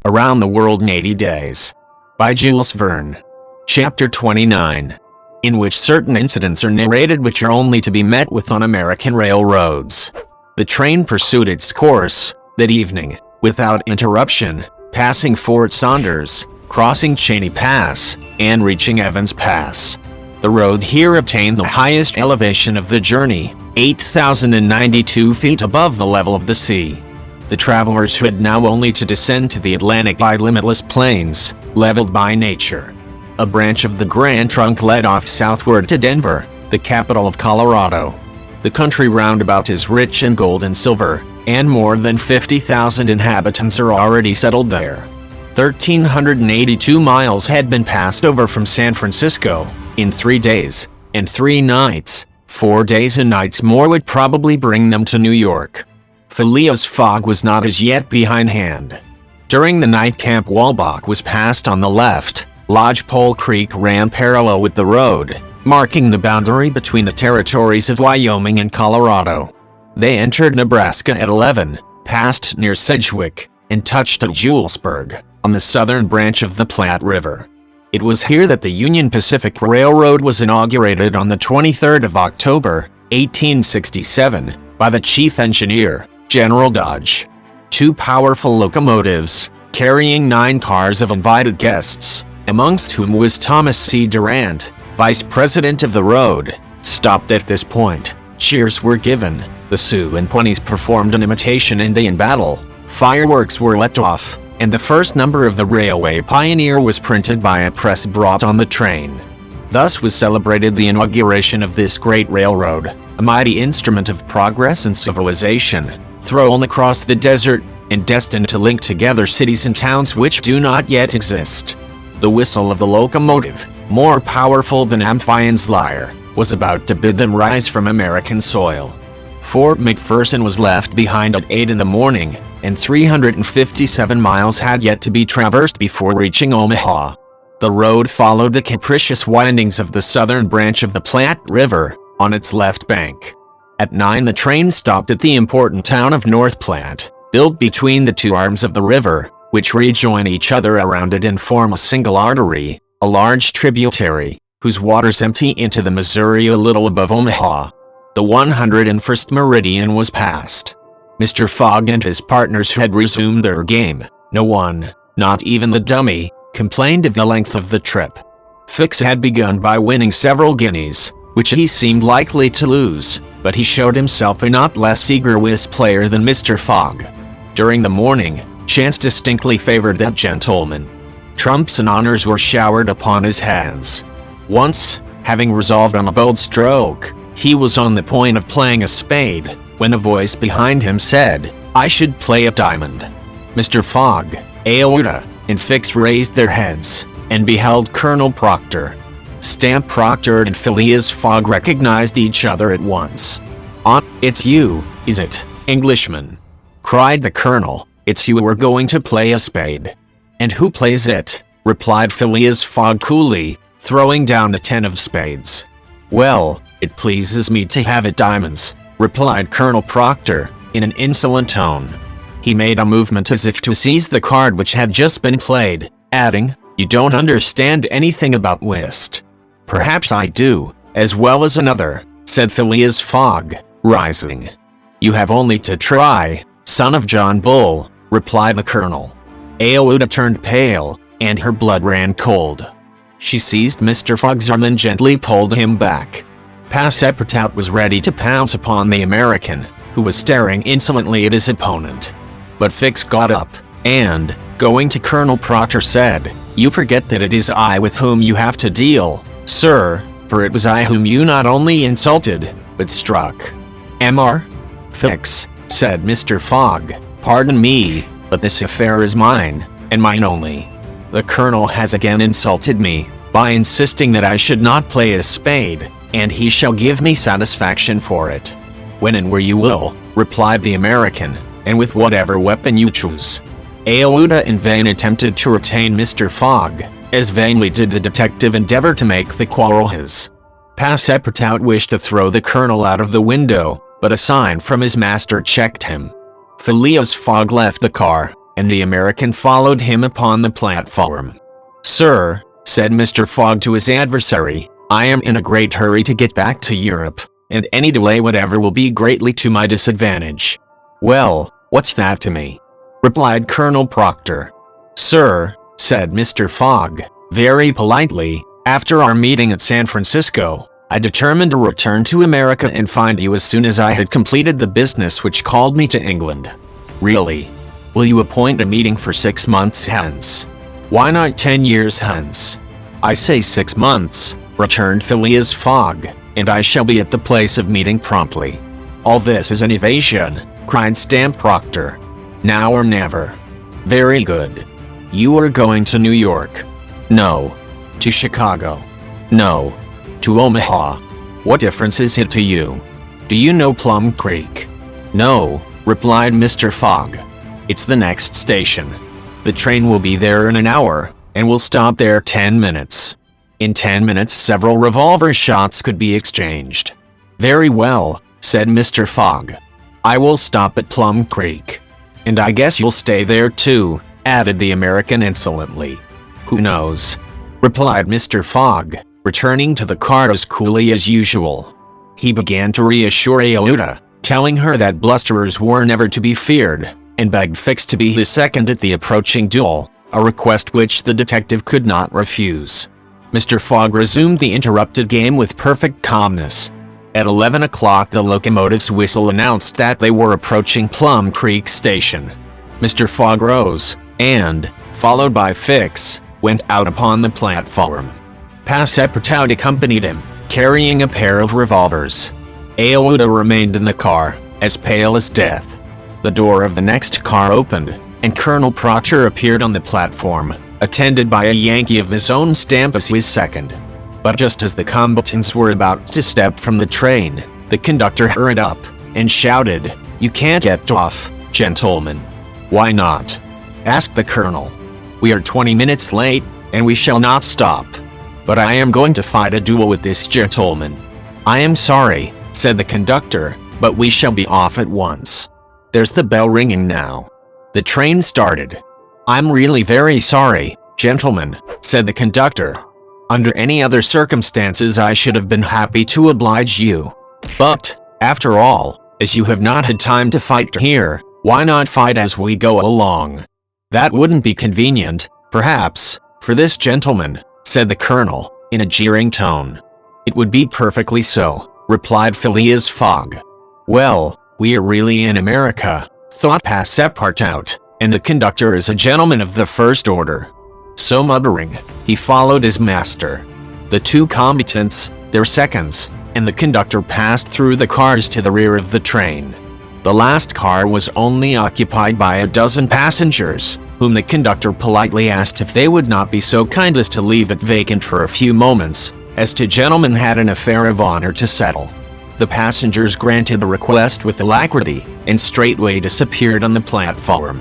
Around the World in 80 Days by Jules Verne. Chapter 29, in which certain incidents are narrated which are only to be met with on American railroads. The train pursued its course that evening, without interruption, passing Fort Saunders, crossing Cheney Pass, and reaching Evans Pass. The road here attained the highest elevation of the journey, 8,092 feet above the level of the sea. The travelers had now only to descend to the Atlantic by limitless plains, leveled by nature. A branch of the Grand Trunk led off southward to Denver, the capital of Colorado. The country roundabout is rich in gold and silver, and more than 50,000 inhabitants are already settled there. 1,382 miles had been passed over from San Francisco in 3 days and 3 nights. 4 days and nights more would probably bring them to New York. Phileas Fogg was not as yet behindhand. During the night Camp Walbach was passed on the left. Lodgepole Creek ran parallel with the road, marking the boundary between the territories of Wyoming and Colorado. They entered Nebraska at 11, passed near Sedgwick, and touched at Julesburg, on the southern branch of the Platte River. It was here that the Union Pacific Railroad was inaugurated on the 23rd of October, 1867, by the chief engineer, General Dodge. 2 powerful locomotives, carrying 9 cars of invited guests, amongst whom was Thomas C. Durant, vice president of the road, stopped at this point. Cheers were given, the Sioux and Pawnees performed an imitation Indian battle, fireworks were let off, and the first number of the Railway Pioneer was printed by a press brought on the train. Thus was celebrated the inauguration of this great railroad, a mighty instrument of progress and civilization, thrown across the desert, and destined to link together cities and towns which do not yet exist. The whistle of the locomotive, more powerful than Amphion's lyre, was about to bid them rise from American soil. Fort McPherson was left behind at 8 in the morning, and 357 miles had yet to be traversed before reaching Omaha. The road followed the capricious windings of the southern branch of the Platte River, on its left bank. At 9 the train stopped at the important town of North Platte, built between the 2 arms of the river, which rejoin each other around it and form a single artery, a large tributary, whose waters empty into the Missouri a little above Omaha. The 101st meridian was passed. Mr. Fogg and his partners had resumed their game. No one, not even the dummy, complained of the length of the trip. Fix had begun by winning several guineas, which he seemed likely to lose, but he showed himself a not less eager whist player than Mr. Fogg. During the morning, chance distinctly favored that gentleman. Trumps and honors were showered upon his hands. Once, having resolved on a bold stroke, he was on the point of playing a spade, when a voice behind him said, "I should play a diamond." Mr. Fogg, Aouda, and Fix raised their heads, and beheld Colonel Proctor. Stamp Proctor and Phileas Fogg recognized each other at once. "It's you, is it, Englishman?" cried the colonel. "It's you who are going to play a spade." "And who plays it?" replied Phileas Fogg coolly, throwing down the 10 of spades. "Well, it pleases me to have it diamonds," replied Colonel Proctor, in an insolent tone. He made a movement as if to seize the card which had just been played, adding, "You don't understand anything about whist." "Perhaps I do, as well as another," said Phileas Fogg, rising. "You have only to try, son of John Bull," replied the colonel. Aouda turned pale, and her blood ran cold. She seized Mr. Fogg's arm and gently pulled him back. Passepartout was ready to pounce upon the American, who was staring insolently at his opponent. But Fix got up, and, going to Colonel Proctor, said, "You forget that it is I with whom you have to deal, sir, for it was I whom you not only insulted, but struck." "Mr. Fix," said Mr. Fogg, "pardon me, but this affair is mine, and mine only. The colonel has again insulted me, by insisting that I should not play a spade, and he shall give me satisfaction for it." "When and where you will," replied the American, "and with whatever weapon you choose." Aouda in vain attempted to retain Mr. Fogg, as vainly did the detective endeavor to make the quarrel his. Passepartout wished to throw the colonel out of the window, but a sign from his master checked him. Phileas Fogg left the car, and the American followed him upon the platform. "Sir," said Mr. Fogg to his adversary, "I am in a great hurry to get back to Europe, and any delay whatever will be greatly to my disadvantage." "Well, what's that to me?" replied Colonel Proctor. "Sir," said Mr. Fogg, very politely, "after our meeting at San Francisco, I determined to return to America and find you as soon as I had completed the business which called me to England." "Really? Will you appoint a meeting for 6 months hence? Why not 10 years hence?" "I say 6 months," returned Phileas Fogg, "and I shall be at the place of meeting promptly." "All this is an evasion," cried Stamp Proctor. "Now or never." "Very good. You are going to New York?" "No." "To Chicago?" "No." "To Omaha?" "What difference is it to you?" "Do you know Plum Creek?" "No," replied Mr. Fogg. "It's the next station. The train will be there in an hour, and will stop there 10 minutes. In 10 minutes several revolver shots could be exchanged." "Very well," said Mr. Fogg. "I will stop at Plum Creek." "And I guess you'll stay there too," added the American insolently. "Who knows?" replied Mr. Fogg, returning to the car as coolly as usual. He began to reassure Aouda, telling her that blusterers were never to be feared, and begged Fix to be his second at the approaching duel, a request which the detective could not refuse. Mr. Fogg resumed the interrupted game with perfect calmness. At 11 o'clock the locomotive's whistle announced that they were approaching Plum Creek Station. Mr. Fogg rose, and, followed by Fix, went out upon the platform. Passepartout accompanied him, carrying a pair of revolvers. Aouda remained in the car, as pale as death. The door of the next car opened, and Colonel Proctor appeared on the platform, attended by a Yankee of his own stamp as his second. But just as the combatants were about to step from the train, the conductor hurried up, and shouted, "You can't get off, gentlemen." "Why not?" asked the colonel. "We are 20 minutes late, and we shall not stop. But I am going to fight a duel with this gentleman." "I am sorry," said the conductor, "but we shall be off at once. There's the bell ringing now." The train started. "I'm really very sorry, gentlemen," said the conductor. "Under any other circumstances I should have been happy to oblige you. But, after all, as you have not had time to fight here, why not fight as we go along?" "That wouldn't be convenient, perhaps, for this gentleman," said the colonel, in a jeering tone. "It would be perfectly so," replied Phileas Fogg. "Well, we are really in America," thought Passepartout, "and the conductor is a gentleman of the first order." So muttering, he followed his master. The two combatants, their seconds, and the conductor passed through the cars to the rear of the train. The last car was only occupied by a dozen passengers, whom the conductor politely asked if they would not be so kind as to leave it vacant for a few moments, as two gentlemen had an affair of honor to settle. The passengers granted the request with alacrity, and straightway disappeared on the platform.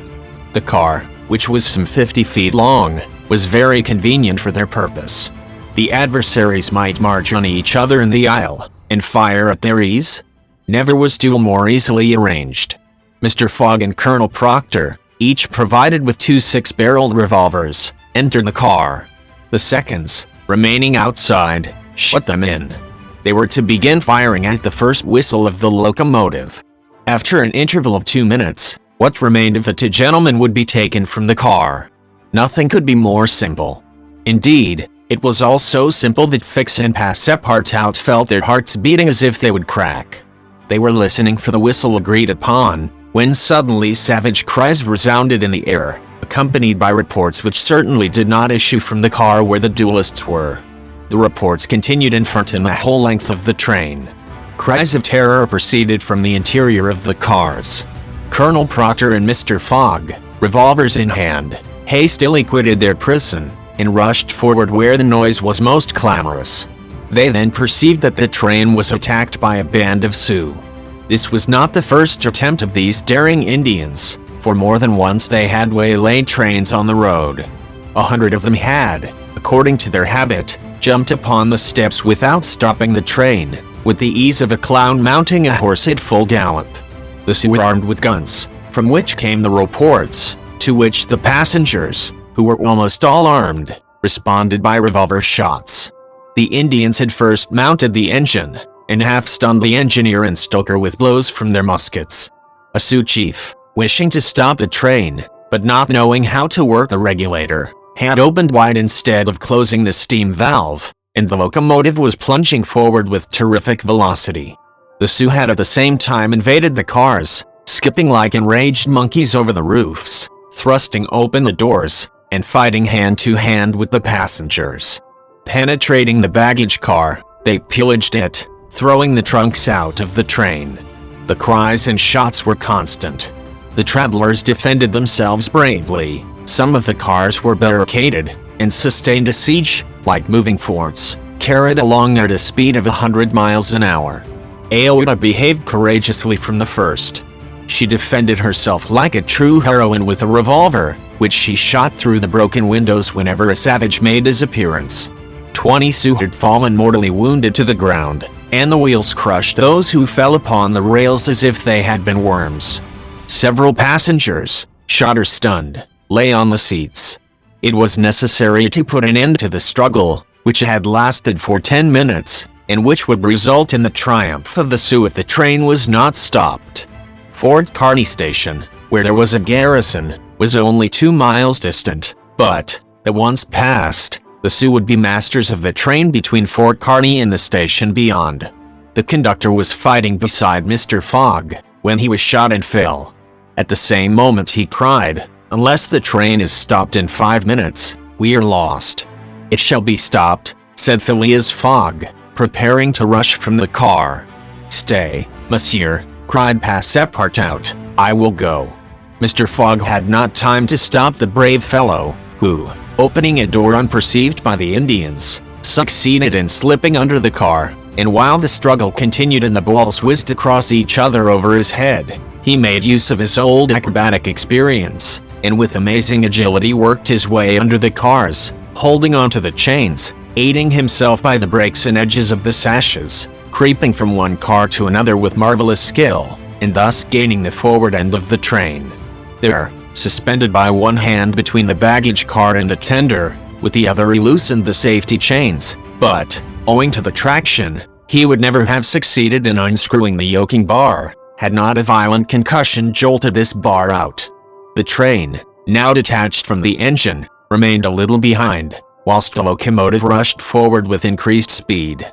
The car, which was some 50 feet long, was very convenient for their purpose. The adversaries might march on each other in the aisle, and fire at their ease. Never was duel more easily arranged. Mr. Fogg and Colonel Proctor, each provided with 2 six-barreled revolvers, entered the car. The seconds, remaining outside, shut them in. They were to begin firing at the first whistle of the locomotive. After an interval of 2 minutes, what remained of the two gentlemen would be taken from the car. Nothing could be more simple. Indeed, it was all so simple that Fix and Passepartout felt their hearts beating as if they would crack. They were listening for the whistle agreed upon, when suddenly savage cries resounded in the air, accompanied by reports which certainly did not issue from the car where the duelists were. The reports continued in front and the whole length of the train. Cries of terror proceeded from the interior of the cars. Colonel Proctor and Mr. Fogg, revolvers in hand, hastily quitted their prison, and rushed forward where the noise was most clamorous. They then perceived that the train was attacked by a band of Sioux. This was not the first attempt of these daring Indians, for more than once they had waylaid trains on the road. 100 of them had, according to their habit, jumped upon the steps without stopping the train, with the ease of a clown mounting a horse at full gallop. The Sioux were armed with guns, from which came the reports, to which the passengers, who were almost all armed, responded by revolver shots. The Indians had first mounted the engine and half-stunned the engineer and stoker with blows from their muskets. A Sioux chief, wishing to stop the train, but not knowing how to work the regulator, had opened wide instead of closing the steam valve, and the locomotive was plunging forward with terrific velocity. The Sioux had at the same time invaded the cars, skipping like enraged monkeys over the roofs, thrusting open the doors, and fighting hand-to-hand with the passengers. Penetrating the baggage car, they pillaged it, throwing the trunks out of the train. The cries and shots were constant. The travelers defended themselves bravely. Some of the cars were barricaded and sustained a siege, like moving forts, carried along at a speed of 100 miles an hour. Aouda behaved courageously from the first. She defended herself like a true heroine with a revolver, which she shot through the broken windows whenever a savage made his appearance. 20 Sioux had fallen mortally wounded to the ground, and the wheels crushed those who fell upon the rails as if they had been worms. Several passengers, shot or stunned, lay on the seats. It was necessary to put an end to the struggle, which had lasted for 10 minutes, and which would result in the triumph of the Sioux if the train was not stopped. Fort Kearny Station, where there was a garrison, was only 2 miles distant, but, that once passed, the Sioux would be masters of the train between Fort Kearny and the station beyond. The conductor was fighting beside Mr. Fogg when he was shot and fell. At the same moment he cried, "Unless the train is stopped in 5 minutes, we are lost." "It shall be stopped," said Phileas Fogg, preparing to rush from the car. "Stay, monsieur," cried Passepartout, "I will go." Mr. Fogg had not time to stop the brave fellow, who, opening a door unperceived by the Indians, succeeded in slipping under the car, and while the struggle continued and the balls whizzed across each other over his head, he made use of his old acrobatic experience, and with amazing agility worked his way under the cars, holding onto the chains, aiding himself by the brakes and edges of the sashes, creeping from one car to another with marvelous skill, and thus gaining the forward end of the train. There, suspended by one hand between the baggage car and the tender, with the other he loosened the safety chains, but, owing to the traction, he would never have succeeded in unscrewing the yoking bar, had not a violent concussion jolted this bar out. The train, now detached from the engine, remained a little behind, whilst the locomotive rushed forward with increased speed.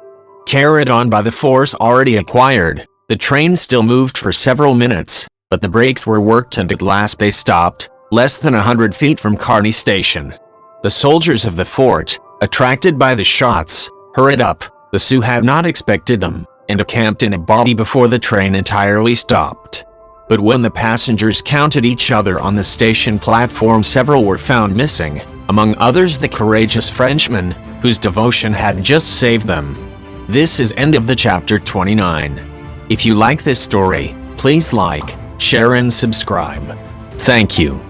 Carried on by the force already acquired, the train still moved for several minutes, but the brakes were worked and at last they stopped, less than 100 feet from Kearny Station. The soldiers of the fort, attracted by the shots, hurried up. The Sioux had not expected them, and camped in a body before the train entirely stopped. But when the passengers counted each other on the station platform, several were found missing, among others the courageous Frenchman, whose devotion had just saved them. This is end of the chapter 29. If you like this story, please like, share and subscribe. Thank you.